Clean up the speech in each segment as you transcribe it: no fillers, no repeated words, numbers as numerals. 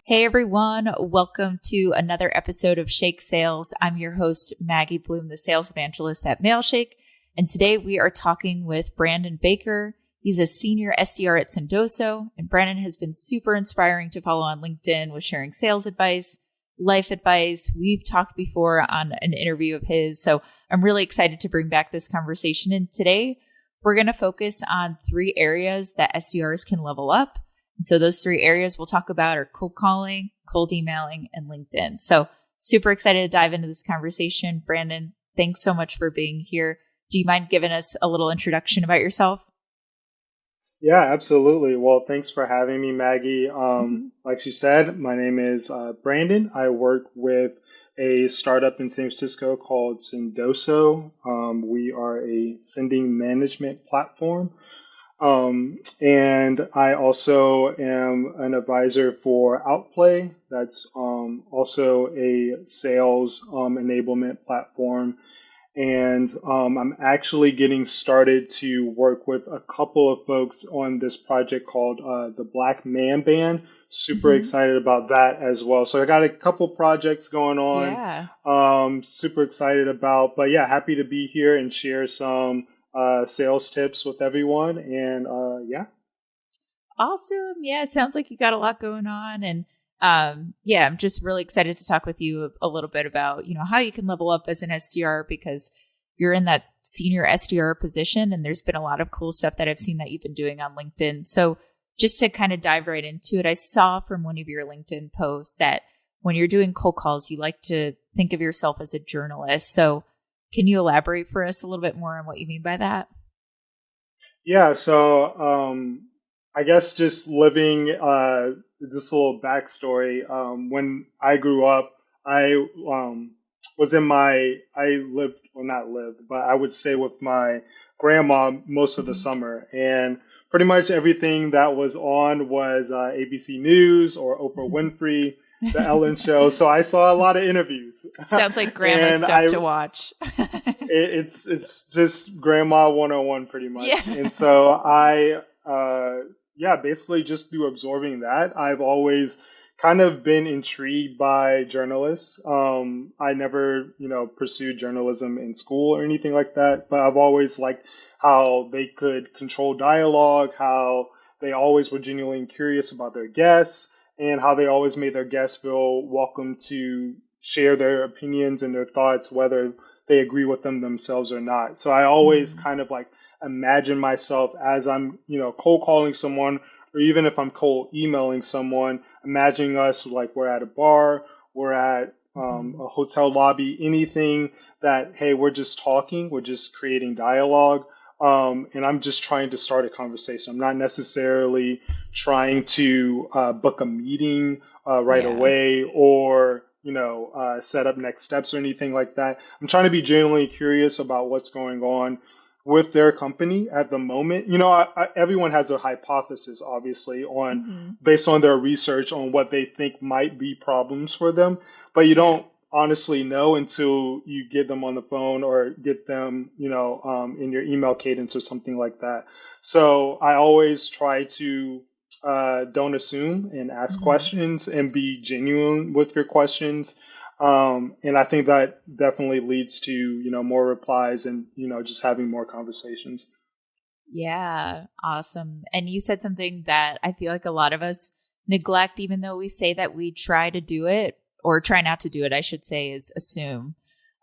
Hey everyone, welcome to another episode of Shake Sales. I'm your host, Maggie Bloom, the sales evangelist at Mailshake. And today we are talking with Brandon Baker. He's a senior SDR at Sendoso, and Brandon has been super inspiring to follow on LinkedIn with sharing sales advice, life advice. We've talked before on an interview of his, so I'm really excited to bring back this conversation. And today we're going to focus on 3 areas that SDRs can level up. And so those 3 areas we'll talk about are cold calling, cold emailing, and LinkedIn. So super excited to dive into this conversation. Brandon, thanks so much for being here. Do you mind giving us a little introduction about yourself? Yeah, absolutely. Well, thanks for having me, Maggie. Like she said, my name is Brandon. I work with a startup in San Francisco called Sendoso. We are a sending management platform. And I also am an advisor for Outplay. That's also a sales enablement platform. And I'm actually getting started to work with a couple of folks on this project called the Black Man Band. Super excited about that as well. So I got a couple projects going on. Yeah. Super excited about, but yeah, happy to be here and share some sales tips with everyone. And yeah. Awesome. Yeah, it sounds like you got a lot going on. And yeah, I'm just really excited to talk with you a little bit about, how you can level up as an SDR because you're in that senior SDR position and there's been a lot of cool stuff that I've seen that you've been doing on LinkedIn. So just to kind of dive right into it, I saw from one of your LinkedIn posts that when you're doing cold calls, you like to think of yourself as a journalist. So can you elaborate for us a little bit more on what you mean by that? Yeah, so I guess just living just a little backstory. When I grew up, I I lived, well, not lived, but I would stay with my grandma most of the Mhm. summer. And pretty much everything that was on was ABC News or Oprah Winfrey, The Ellen Show. So I saw a lot of interviews. Sounds like grandma and stuff to watch. it's just grandma 101 pretty Yeah. much. And so I yeah, basically just through absorbing that, I've always kind of been intrigued by journalists. I never, pursued journalism in school or anything like that, but I've always liked how they could control dialogue, how they always were genuinely curious about their guests, and how they always made their guests feel welcome to share their opinions and their thoughts, whether they agree with them themselves or not. So I always Mhm. kind of like imagine myself as I'm, cold calling someone, or even if I'm cold emailing someone, imagining us like we're at a bar, we're at Mhm. a hotel lobby, anything that, hey, we're just talking, we're just creating dialogue. And I'm just trying to start a conversation. I'm not necessarily trying to book a meeting right Yeah. away or set up next steps or anything like that. I'm trying to be genuinely curious about what's going on with their company at the moment. Everyone has a hypothesis, obviously, on Mhm. based on their research on what they think might be problems for them, but you Yeah. don't honestly know until you get them on the phone or get them, in your email cadence or something like that. So I always try to don't assume and ask Mhm. questions and be genuine with your questions. And I think that definitely leads to, more replies and, just having more conversations. Yeah. Awesome. And you said something that I feel like a lot of us neglect, even though we say that we try to do it or try not to do it, I should say, is assume.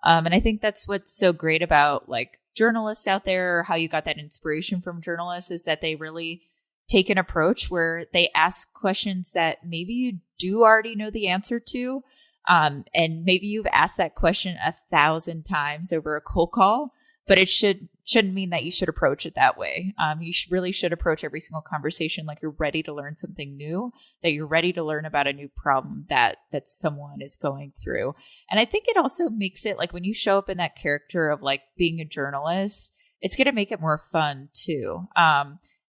And I think that's what's so great about like journalists out there, or how you got that inspiration from journalists, is that they really take an approach where they ask questions that maybe you do already know the answer to. And maybe you've asked that question 1,000 times over a cold call, but it shouldn't mean that you should approach it that way. You really should approach every single conversation like you're ready to learn something new, that you're ready to learn about a new problem that someone is going through. And I think it also makes it like when you show up in that character of like being a journalist, it's going to make it more fun too.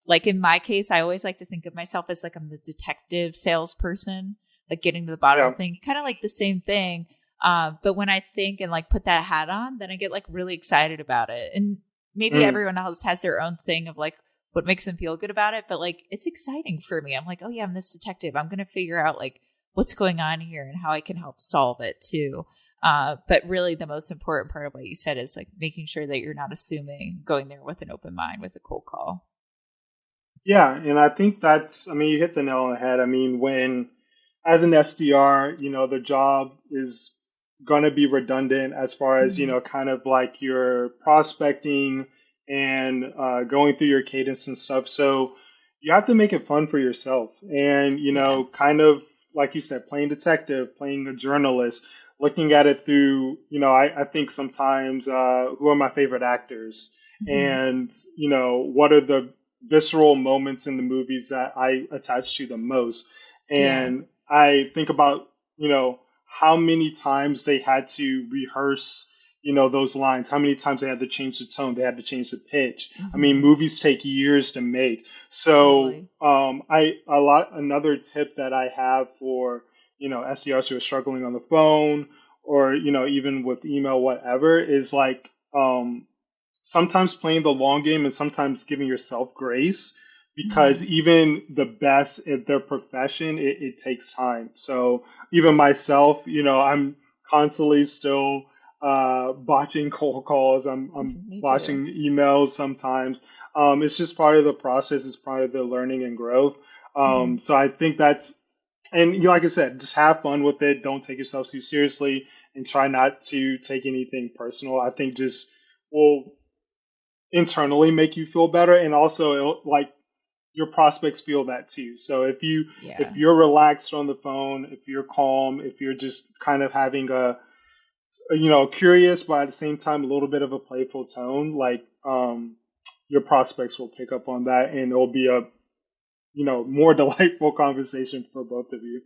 Like in my case, I always like to think of myself as like I'm the detective salesperson, like getting to the bottom of Yeah. the thing, kind of like the same thing. But when I think and like put that hat on, then I get like really excited about it. And maybe Mm, everyone else has their own thing of like what makes them feel good about it. But like, it's exciting for me. I'm like, oh yeah, I'm this detective. I'm going to figure out like what's going on here and how I can help solve it too. But really the most important part of what you said is like making sure that you're not assuming, going there with an open mind with a cold call. Yeah, and I think that's, I mean, you hit the nail on the head. I mean, when, as an SDR, the job is going to be redundant as far as, Mhm. kind of like your prospecting and going through your cadence and stuff. So you have to make it fun for yourself. And, Yeah. kind of like you said, playing detective, playing a journalist, looking at it through, I think sometimes who are my favorite actors? Mhm. And, what are the visceral moments in the movies that I attach to the most. Yeah. And I think about, how many times they had to rehearse, those lines, how many times they had to change the tone, they had to change the pitch. I mean, Mhm. movies take years to make. So, Totally. another tip that I have for, SDRs who are struggling on the phone or, even with email, whatever, is like, sometimes playing the long game and sometimes giving yourself grace because Mhm. even the best at their profession, it takes time. So even myself, I'm constantly still botching cold calls. I'm Me too. botching emails sometimes. It's just part of the process. It's part of the learning and growth. Mhm. So I think that's, and like I said, just have fun with it. Don't take yourself too seriously and try not to take anything personal. I think just will internally make you feel better, and also like your prospects feel that too. So if Yeah. you're relaxed on the phone, if you're calm, if you're just kind of having a curious but at the same time a little bit of a playful tone, like your prospects will pick up on that, and it'll be a more delightful conversation for both of you.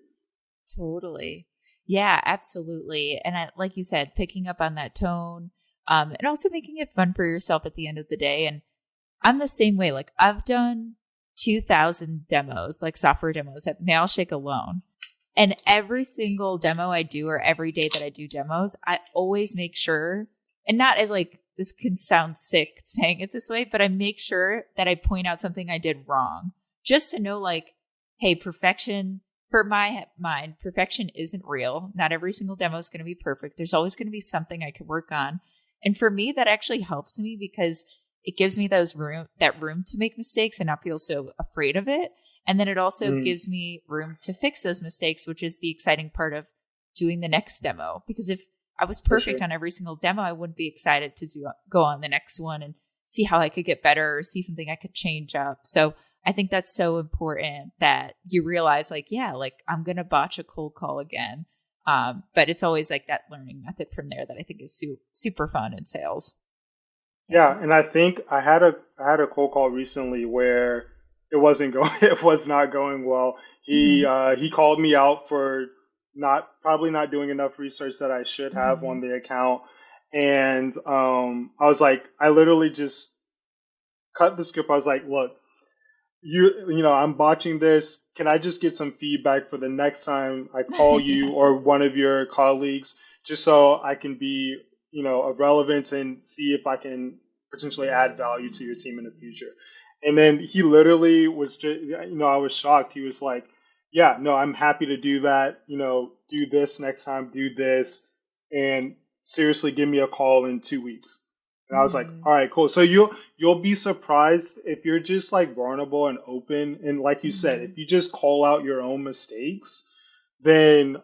Totally. Yeah, absolutely. And like you said, picking up on that tone, and also making it fun for yourself at the end of the day. And I'm the same way. Like I've done 2,000 demos, like software demos at Mailshake alone. And every single demo I do or every day that I do demos, I always make sure, and not as like, this can sound sick saying it this way, but I make sure that I point out something I did wrong just to know like, hey, perfection for my mind, perfection isn't real. Not every single demo is going to be perfect. There's always going to be something I could work on. And for me, that actually helps me because it gives me that room to make mistakes and not feel so afraid of it. And then it also Mm, gives me room to fix those mistakes, which is the exciting part of doing the next demo. Because if I was for perfect sure. on every single demo, I wouldn't be excited to go on the next one and see how I could get better or see something I could change up. So I think that's so important that you realize, like, yeah, like I'm gonna botch a cold call again. But it's always like that learning method from there that I think is super fun in sales. Yeah. Yeah, and I think I had a cold call recently where it wasn't going it was not going well. Hmm. He called me out for not probably not doing enough research that I should have Hmm. on the account. And I was like, I literally just cut the script. I was like, look, I'm botching this. Can I just get some feedback for the next time I call you Yeah. or one of your colleagues, just so I can be, of relevance and see if I can potentially add value to your team in the future. And then he literally was just, I was shocked. He was like, yeah, no, I'm happy to do that. Do this next time, do this, and seriously, give me a call in 2 weeks. And I was like, Hmm. all right, cool. So you'll be surprised if you're just like vulnerable and open, and like you said, Hmm. if you just call out your own mistakes, then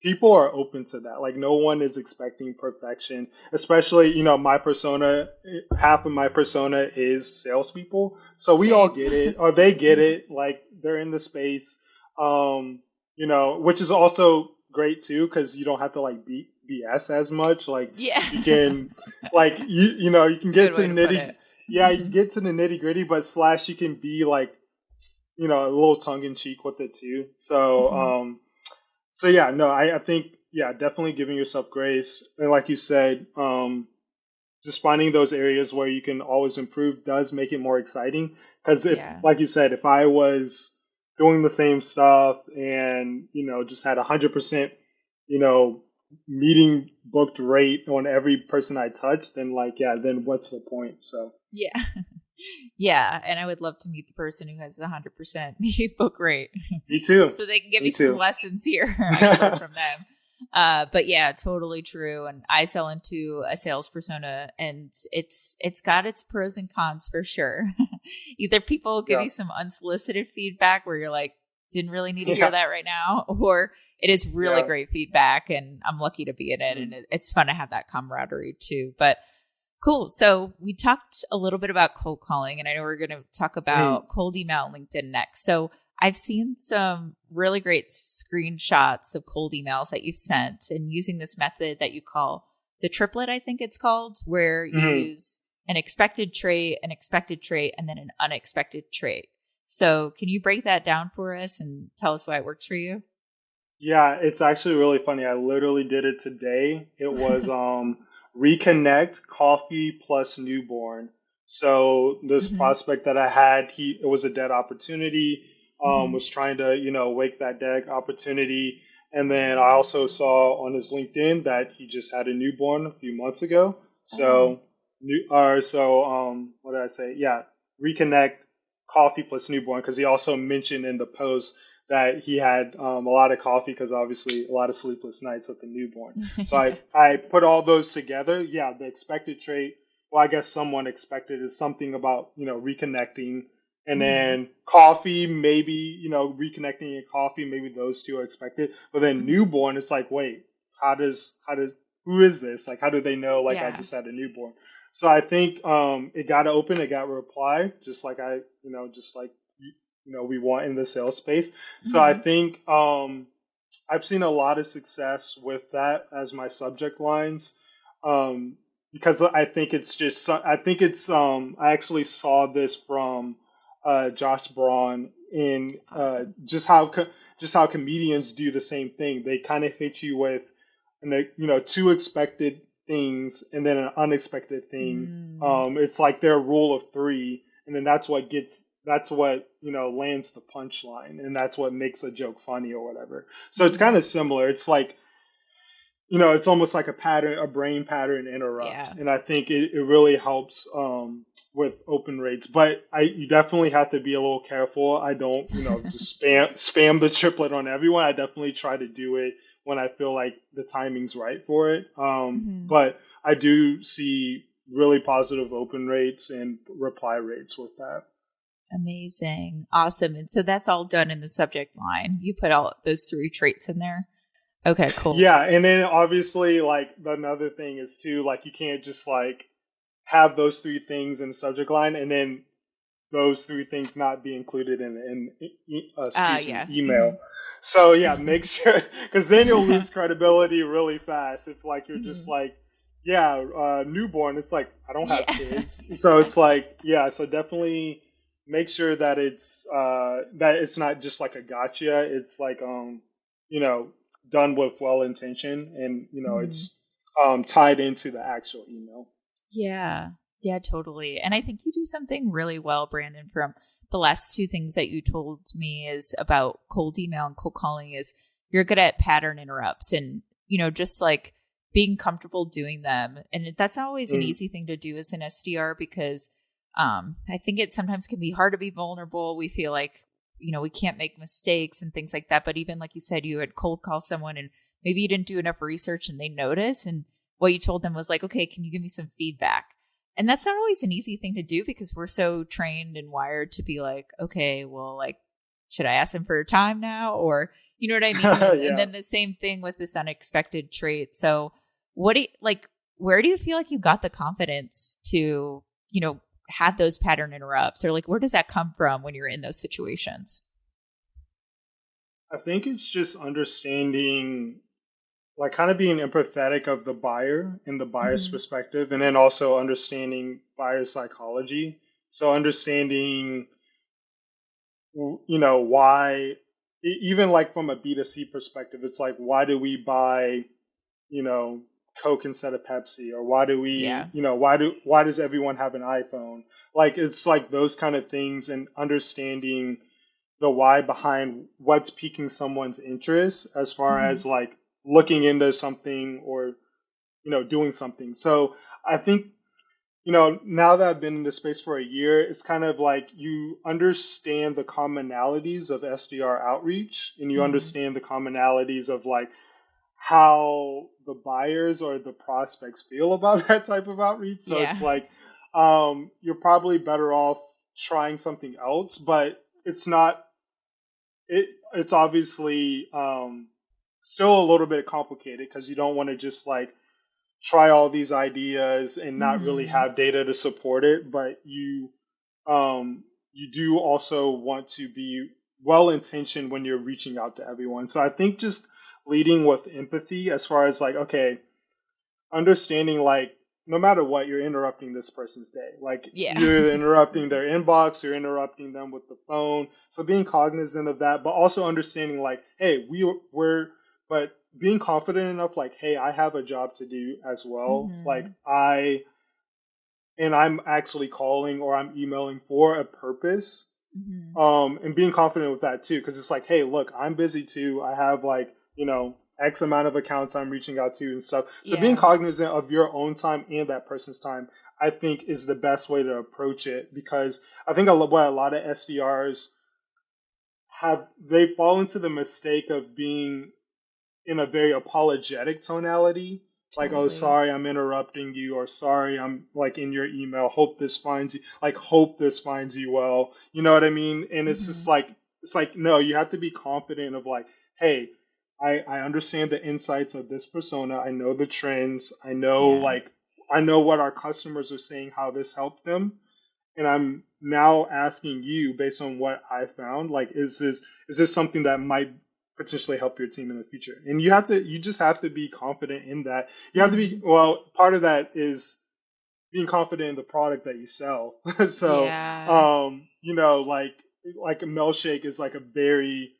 people are open to that. Like no one is expecting perfection, especially my persona. Half of my persona is salespeople, so we all Same. get it, or they get it. Like they're in the space, which is also great too because you don't have to like beat BS as much. Like Yeah. you can, like you can It's a get good to way to put it. yeah, you can get to the nitty gritty, but slash you can be like a little tongue in cheek with it too. So Hmm. yeah, no, I think yeah, definitely giving yourself grace, and like you said, just finding those areas where you can always improve does make it more exciting. Because if, Yeah. like you said, if I was doing the same stuff and just had 100%, you know, meeting booked rate on every person I touch, then like yeah, then what's the point? So Yeah. Yeah, and I would love to meet the person who has the 100% book rate, Me too. so they can give Me me some too. lessons here. I can learn from them. But yeah, totally true. And I sell into a sales persona, and it's got its pros and cons for sure. Either people give Yeah. you some unsolicited feedback where you're like, didn't really need to hear Yeah. that right now, or it is really Yeah. great feedback, and I'm lucky to be in it, and Mm. it's fun to have that camaraderie too. But cool. So we talked a little bit about cold calling, and I know we're going to talk Mm. about cold email and LinkedIn next. So I've seen some really great screenshots of cold emails that you've sent, and using this method that you call the triplet, I think it's called, where you Mm. use an expected trait, and then an unexpected trait. So can you break that down for us and tell us why it works for you? Yeah, it's actually really funny. I literally did it today. It was reconnect coffee plus newborn. So this hmm prospect that I had, he it was a dead opportunity. hmm Was trying to wake that dead opportunity, and then I also saw on his LinkedIn that he just had a newborn a few months ago. Oh. So what did I say? Yeah, reconnect coffee plus newborn because he also mentioned in the post that he had a lot of coffee because obviously a lot of sleepless nights with the newborn. So Yeah. I put all those together. Yeah, the expected trait, well, I guess someone expected is something about, reconnecting. And hmm then coffee, maybe, reconnecting and coffee, maybe those two are expected. But then hmm newborn, it's like, wait, who is this? Like, how do they know, like, I Yeah. just had a newborn? So I think it got open, it got a reply, just like we want in the sales space. So I hmm think I've seen a lot of success with that as my subject lines, um, because I think it's just I think it's I actually saw this from Josh Braun in Awesome. just how comedians do the same thing. They kind of hit you with two expected things and then an unexpected thing. Mm. It's like their rule of three, and then that's what lands the punchline, and that's what makes a joke funny or whatever. So it's kind hmm of similar. It's like it's almost like a brain pattern interrupt, Yeah. and I think it really helps with open rates. But you definitely have to be a little careful. I don't just spam the triplet on everyone. I definitely try to do it when I feel like the timing's right for it. hmm But I do see really positive open rates and reply rates with that. Amazing. Awesome. And so that's all done in the subject line. You put all those three traits in there. Okay, cool. Yeah, and then obviously like another thing is too like you can't just like have those three things in the subject line and then those three things not be included excuse me, Yeah. email. So yeah, make sure because then you'll lose credibility really fast if like you're just hmm like yeah, newborn. It's like I don't have Yeah. kids, so it's like yeah. So definitely make sure that it's not just like a gotcha. It's like you know done with well intention and Mhm. it's tied into the actual email. Yeah. Yeah, totally. And I think you do something really well, Brandon, from the last two things that you told me is about cold email and cold calling is you're good at pattern interrupts and, just like being comfortable doing them. And that's not always an Mm, easy thing to do as an SDR because I think it sometimes can be hard to be vulnerable. We feel like, we can't make mistakes and things like that. But even like you said, you had cold call someone and maybe you didn't do enough research and they notice. And what you told them was like, okay, can you give me some feedback? And that's not always an easy thing to do because we're so trained and wired to be like, okay, well, like, should I ask them for time now? Or, you know what I mean? And yeah. then the same thing with this unexpected trait. So, what do you like? Where do you feel like you got the confidence to, have those pattern interrupts? Or like, where does that come from when you're in those situations? I think it's just understanding, like, kind of being empathetic of the buyer and the buyer's Mm-hmm. perspective, and then also understanding buyer psychology. So, understanding, why, even like from a B2C perspective, it's like, why do we buy, you know, Coke instead of Pepsi? Or why do Yeah. we, why does everyone have an iPhone? Like, it's like those kind of things and understanding the why behind what's piquing someone's interest as far Mm-hmm. as like looking into something or doing something. So I think now that I've been in this space for a year, it's kind of like you understand the commonalities of SDR outreach, and you Mm, understand the commonalities of like how the buyers or the prospects feel about that type of outreach. So it's yeah. like you're probably better off trying something else, but it's not it's obviously still a little bit complicated because you don't want to just like try all these ideas and not really Hmm. have data to support it, but you do also want to be well intentioned when you're reaching out to everyone. So I think just leading with empathy as far as like, okay, understanding like no matter what, you're interrupting this person's day. Like Yeah. you're interrupting their inbox, you're interrupting them with the phone. So being cognizant of that, but also understanding like, hey, we're but being confident enough, like, hey, I have a job to do as well. Like Hmm. I'm actually calling or I'm emailing for a purpose. Hmm. And being confident with that too, because it's like, hey, look, I'm busy too. I have like, X amount of accounts I'm reaching out to and stuff. So being Yeah. cognizant of your own time and that person's time, I think is the best way to approach it because I think what a lot of SDRs they fall into the mistake of being in a very apologetic tonality, like, oh, Totally. sorry, I'm interrupting you, or sorry, I'm like in your email. Hope this finds you well. You know what I mean? And it's just Hmm. like, no, you have to be confident of like, hey, I understand the insights of this persona. I know the trends. Yeah. I know what our customers are saying, how this helped them. And I'm now asking you based on what I found, like, is this something that might potentially help your team in the future? And you just have to be confident in that. You have to be, Hmm. well, part of that is being confident in the product that you sell. So, Yeah. like a Mailshake is like a very,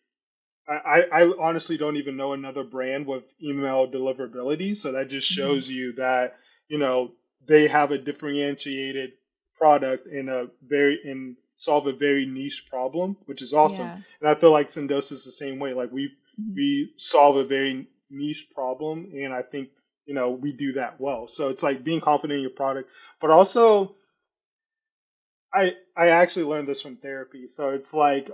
I honestly don't even know another brand with email deliverability. So that just Hmm. shows you that, you know, they have a differentiated product and solve a very niche problem, which is awesome. Yeah. And I feel like Sendoso is the same way. Like Hmm. we solve a very niche problem, and I think we do that well. So it's like being confident in your product, but also I actually learned this from therapy. So it's like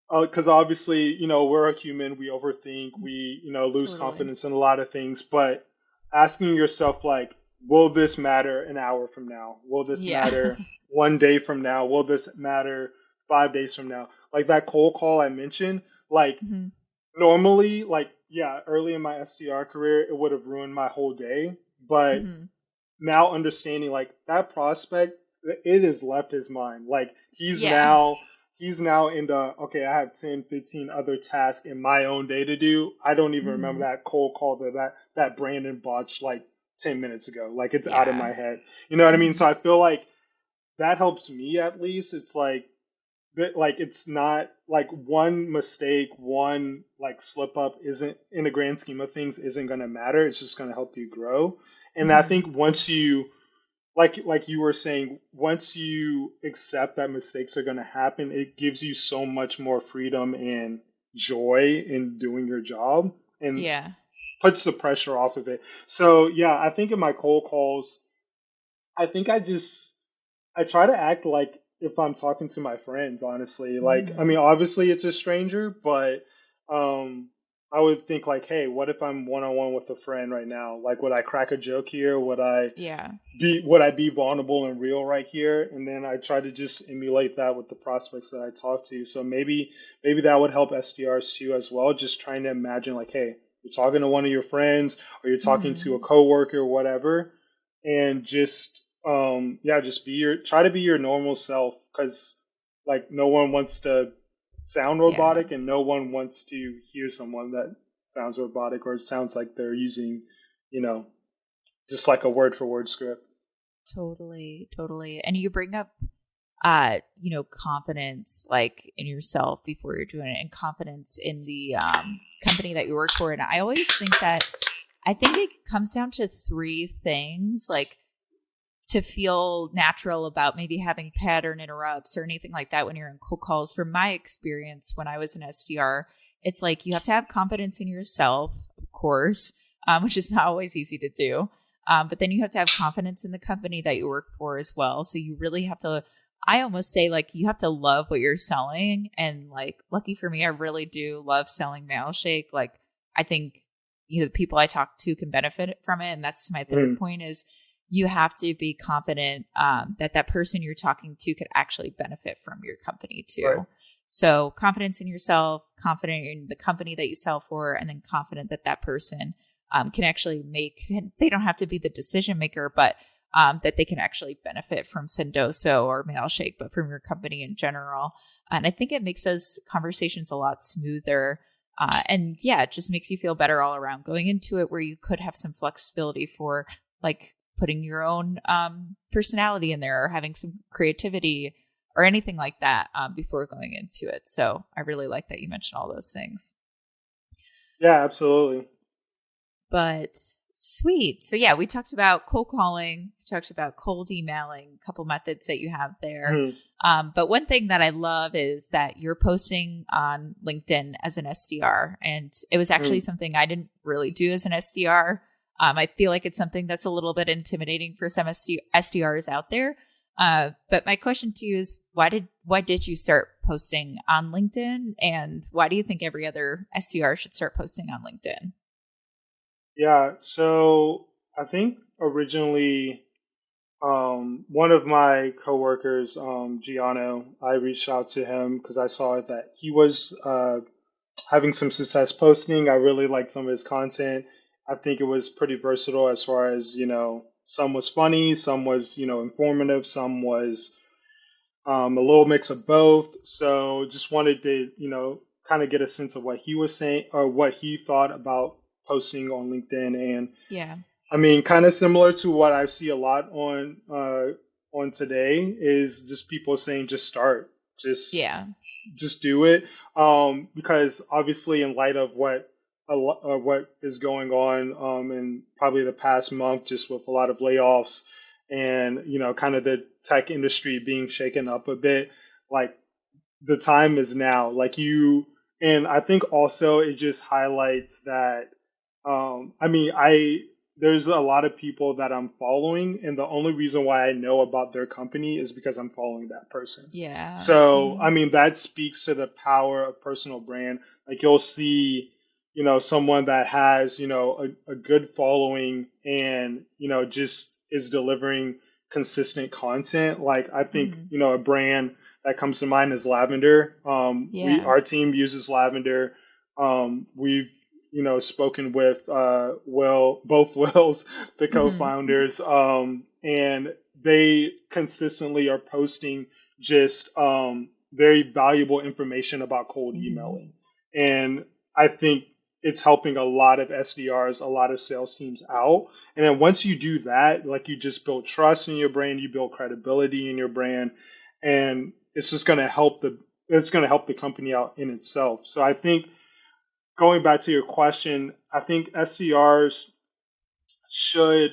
because obviously, we're a human, we overthink, we, lose Totally. confidence in a lot of things, but asking yourself, like, will this matter an hour from now? Will this Yeah. matter one day from now? Will this matter 5 days from now? Like that cold call I mentioned, like, Hmm. normally, like, yeah, early in my SDR career, it would have ruined my whole day. But Hmm. now understanding like that prospect, it has left his mind. Like Yeah. he's now into, okay, I have 10, 15 other tasks in my own day to do. I don't even remember Hmm. that cold call that Brandon botched like 10 minutes ago. Like it's out of Yeah. my head. You know what I mean? Hmm. So I feel like that helps me at least. It's like it's not like one mistake, one like slip up isn't in the grand scheme of things isn't going to matter. It's just going to help you grow. And I Hmm. think once you like you were saying, once you accept that mistakes are going to happen, it gives you so much more freedom and joy in doing your job and Yeah. puts the pressure off of it. So yeah, I think in my cold calls, I think I try to act like if I'm talking to my friends, honestly. Like, I Hmm. mean, obviously it's a stranger, but um, I would think like, hey, what if I'm one on one with a friend right now? Like, would I crack a joke here? Yeah. Would I be vulnerable and real right here? And then I try to just emulate that with the prospects that I talk to. So maybe that would help SDRs too as well. Just trying to imagine like, hey, you're talking to one of your friends or you're talking to a Hmm. coworker or whatever, and just yeah, just try to be your normal self because like no one wants to sound Yeah. robotic and no one wants to hear someone that sounds robotic or sounds like they're using, you know, just like a word for word script. Totally. Totally. And you bring up confidence like in yourself before you're doing it and confidence in the company that you work for. And I always think that I think it comes down to three things, like to feel natural about maybe having pattern interrupts or anything like that when you're in cold calls. From my experience when I was an SDR, it's like you have to have confidence in yourself, of course, which is not always easy to do. But then you have to have confidence in the company that you work for as well. So you really have to, I almost say like you have to love what you're selling. And like, lucky for me, I really do love selling Mailshake. Like, I think, the people I talk to can benefit from it. And that's my third point is you have to be confident that that person you're talking to could actually benefit from your company too. Right. So confidence in yourself, confident in the company that you sell for, and then confident that that person can actually they don't have to be the decision maker, but that they can actually benefit from Sendoso or Mailshake, but from your company in general. And I think it makes those conversations a lot smoother. And yeah, it just makes you feel better all around going into it, where you could have some flexibility for like putting your own personality in there or having some creativity or anything like that before going into it. So I really like that you mentioned all those things. Yeah, absolutely. But sweet. So yeah, we talked about cold calling, we talked about cold emailing, a couple methods that you have there. But one thing that I love is that you're posting on LinkedIn as an SDR. And it was actually something I didn't really do as an SDR. I feel like it's something that's a little bit intimidating for some SDRs out there. But my question to you is, why did you start posting on LinkedIn? And why do you think every other SDR should start posting on LinkedIn? Yeah, so I think originally one of my coworkers, Giano, I reached out to him because I saw that he was having some success posting. I really liked some of his content. I think it was pretty versatile as far as, some was funny, some was, informative, some was a little mix of both. So just wanted to, kind of get a sense of what he was saying or what he thought about posting on LinkedIn. And Yeah. I mean, kind of similar to what I see a lot on today is just people saying just start, Yeah. just do it. Because obviously, in light of what is going on in probably the past month, just with a lot of layoffs and kind of the tech industry being shaken up a bit, like the time is now. And I think also it just highlights that. I mean, I there's a lot of people that I'm following, and the only reason why I know about their company is because I'm following that person. Yeah. So, Mm-hmm. I mean, that speaks to the power of personal brand. Like you'll see, someone that has, a good following and, just is delivering consistent content. Like I think, Mm-hmm. a brand that comes to mind is Lavender. Yeah. Our team uses Lavender. We've spoken with both Wills, the Mm-hmm. co-founders, and they consistently are posting just very valuable information about cold Mm-hmm. emailing. And I think it's helping a lot of SDRs, a lot of sales teams out. And then once you do that, like you just build trust in your brand, you build credibility in your brand, and it's just going to help the company out in itself. So I think going back to your question, I think SDRs should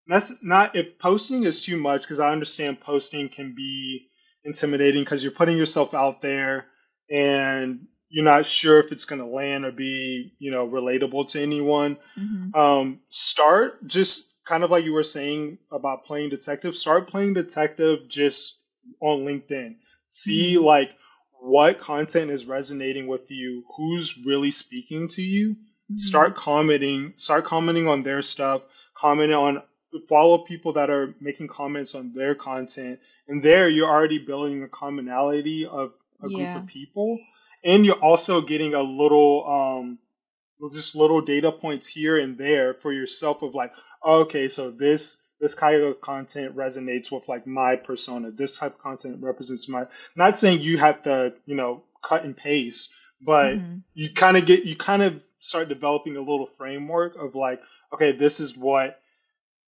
that's not if posting is too much because I understand posting can be intimidating because you're putting yourself out there and you're not sure if it's going to land or be relatable to anyone. Mm-hmm. Start just kind of like you were saying about playing detective. Start playing detective just on LinkedIn. See Mm-hmm. like what content is resonating with you, who's really speaking to you. Mm-hmm. Start commenting on their stuff, comment on follow people that are making comments on their content. And there you're already building a commonality of a group Yeah. of people. And you're also getting a little just little data points here and there for yourself of like, okay, so this kind of content resonates with like my persona. This type of content represents my. Not saying you have to cut and paste, but Mm-hmm. you kind of start developing a little framework of like, okay, this is what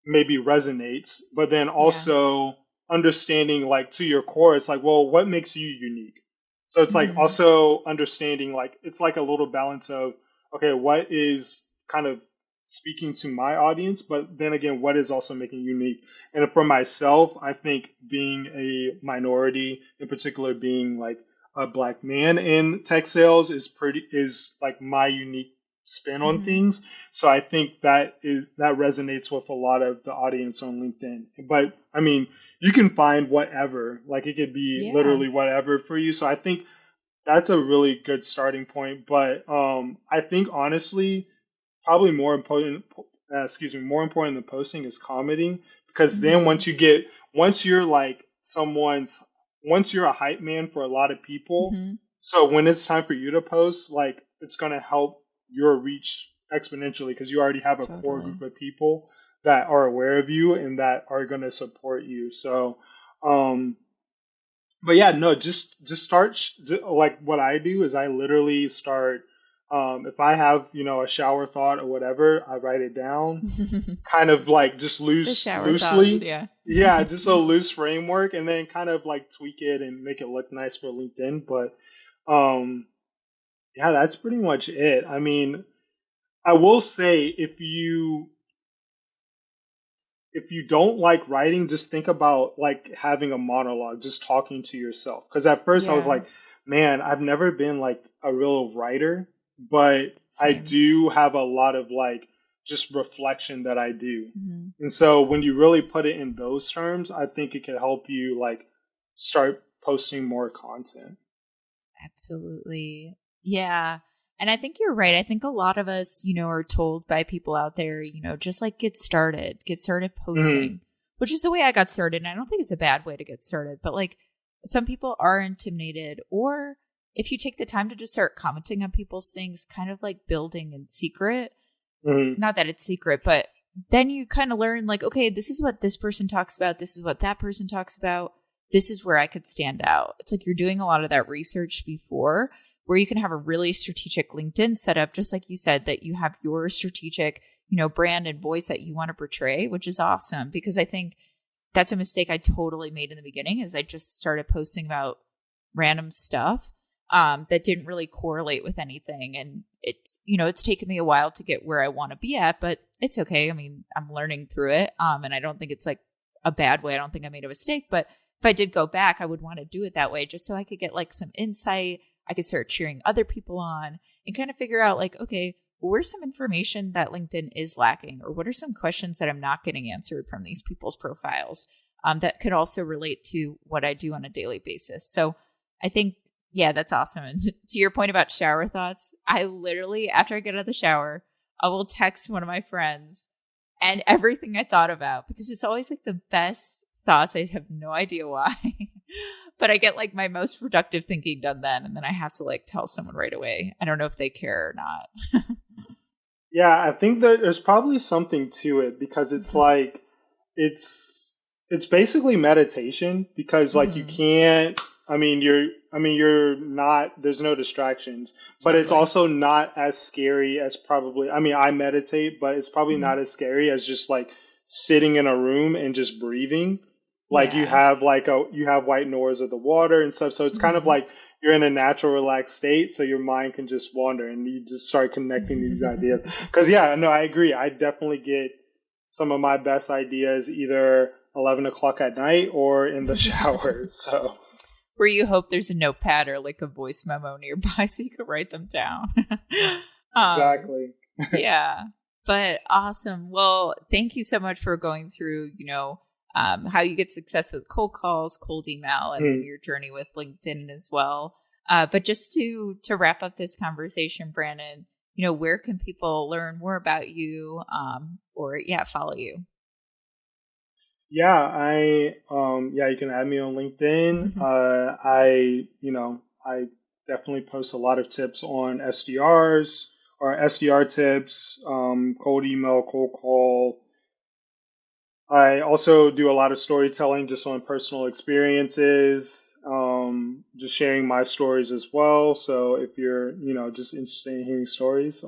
maybe resonates, but then Yeah. also understanding like to your core, it's like, well, what makes you unique? So it's like Mm-hmm. also understanding like it's like a little balance of okay, what is kind of speaking to my audience, but then again, what is also making you unique? And for myself, I think being a minority, in particular, being like a black man in tech sales is like my unique spin on Mm-hmm. things. So I think that resonates with a lot of the audience on LinkedIn. But I mean, you can find whatever, like it could be Yeah. literally whatever for you. So I think that's a really good starting point. But I think honestly, probably more important than posting is commenting, because then Mm-hmm. once you're like once you're a hype man for a lot of people, Mm-hmm. so when it's time for you to post, like it's gonna help your reach exponentially because you already have a core Totally. group of people that are aware of you and that are gonna support you. So, um, but yeah, no, just start like what I do is I literally start. If I have a shower thought or whatever, I write it down, kind of like just The shower thoughts. loosely. Yeah. Yeah, just a loose framework, and then kind of like tweak it and make it look nice for LinkedIn. But um, yeah, that's pretty much it. I mean, I will say if you don't like writing, just think about like having a monologue, just talking to yourself. Because at first I was Yeah. like, man, I've never been like a real writer, but I Same. do have a lot of like just reflection that I do. Mm-hmm. And so when you really put it in those terms, I think it can help you like start posting more content. Absolutely. Yeah. And I think you're right. I think a lot of us, are told by people out there, just like get started Hmm. posting, which is the way I got started. And I don't think it's a bad way to get started, but like some people are intimidated. Or if you take the time to just start commenting on people's things, kind of like building in secret, Hmm. not that it's secret, but then you kind of learn like, okay, this is what this person talks about. This is what that person talks about. This is where I could stand out. It's like you're doing a lot of that research before, where you can have a really strategic LinkedIn setup, just like you said, that you have your strategic, brand and voice that you want to portray, which is awesome. Because I think that's a mistake I totally made in the beginning is I just started posting about random stuff that didn't really correlate with anything. And it's taken me a while to get where I want to be at, but it's okay. I mean, I'm learning through it. And I don't think it's like a bad way. I don't think I made a mistake, but if I did go back, I would want to do it that way just so I could get like some insight. I could start cheering other people on and kind of figure out like, okay, well, where's some information that LinkedIn is lacking? Or what are some questions that I'm not getting answered from these people's profiles that could also relate to what I do on a daily basis? So I think, yeah, that's awesome. And to your point about shower thoughts, I literally, after I get out of the shower, I will text one of my friends and everything I thought about because it's always like the best thoughts. I have no idea why, but I get like my most productive thinking done then. And then I have to like tell someone right away. I don't know if they care or not. Yeah, I think that there's probably something to it because it's like it's basically meditation because like you Hmm. can't you're not there's no distractions, but it's Totally. also not as scary as probably I meditate, but it's probably Hmm. not as scary as just like sitting in a room and just breathing. Like Yeah. you have white noise of the water and stuff, so it's kind of Hmm. like you're in a natural relaxed state, so your mind can just wander and you just start connecting these ideas. Because yeah, no, I agree. I definitely get some of my best ideas either 11 o'clock at night or in the shower. So Where you hope there's a notepad or like a voice memo nearby so you can write them down. um, exactly. yeah, but awesome. Well, thank you so much for going through, how you get success with cold calls, cold email, and then Hmm. your journey with LinkedIn as well. But just to wrap up this conversation, Brandon, where can people learn more about you, or yeah, follow you? Yeah, you can add me on LinkedIn. I definitely post a lot of tips on SDRs or SDR tips, cold email, cold call. I also do a lot of storytelling just on personal experiences, just sharing my stories as well. So if you're, just interested in hearing stories,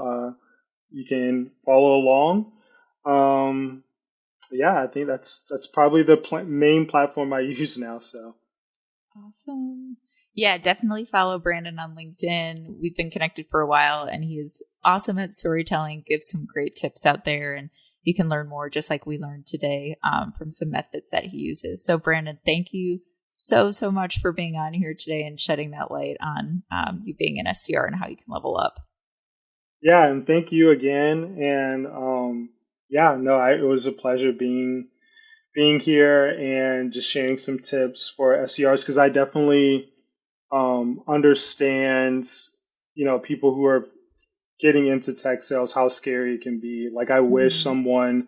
you can follow along. Um, yeah, I think that's probably the main platform I use now. So Awesome. Yeah, definitely follow Brandon on LinkedIn. We've been connected for a while and he is awesome at storytelling, gives some great tips out there. And you can learn more, just like we learned today, from some methods that he uses. So, Brandon, thank you so, so much for being on here today and shedding that light on you being an SDR and how you can level up. Yeah, and thank you again. And yeah, no, it was a pleasure being here and just sharing some tips for SDRs because I definitely understand, people who are getting into tech sales, how scary it can be. Like, I wish Mhm. someone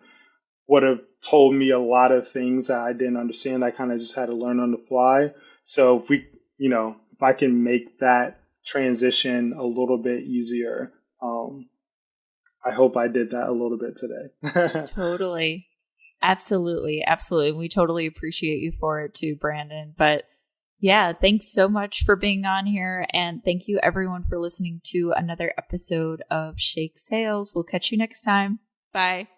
would have told me a lot of things that I didn't understand. I kind of just had to learn on the fly. So if I can make that transition a little bit easier, I hope I did that a little bit today. Totally. Absolutely. Absolutely. We totally appreciate you for it too, Brandon. But yeah, thanks so much for being on here. And thank you everyone for listening to another episode of Shake Sales. We'll catch you next time. Bye.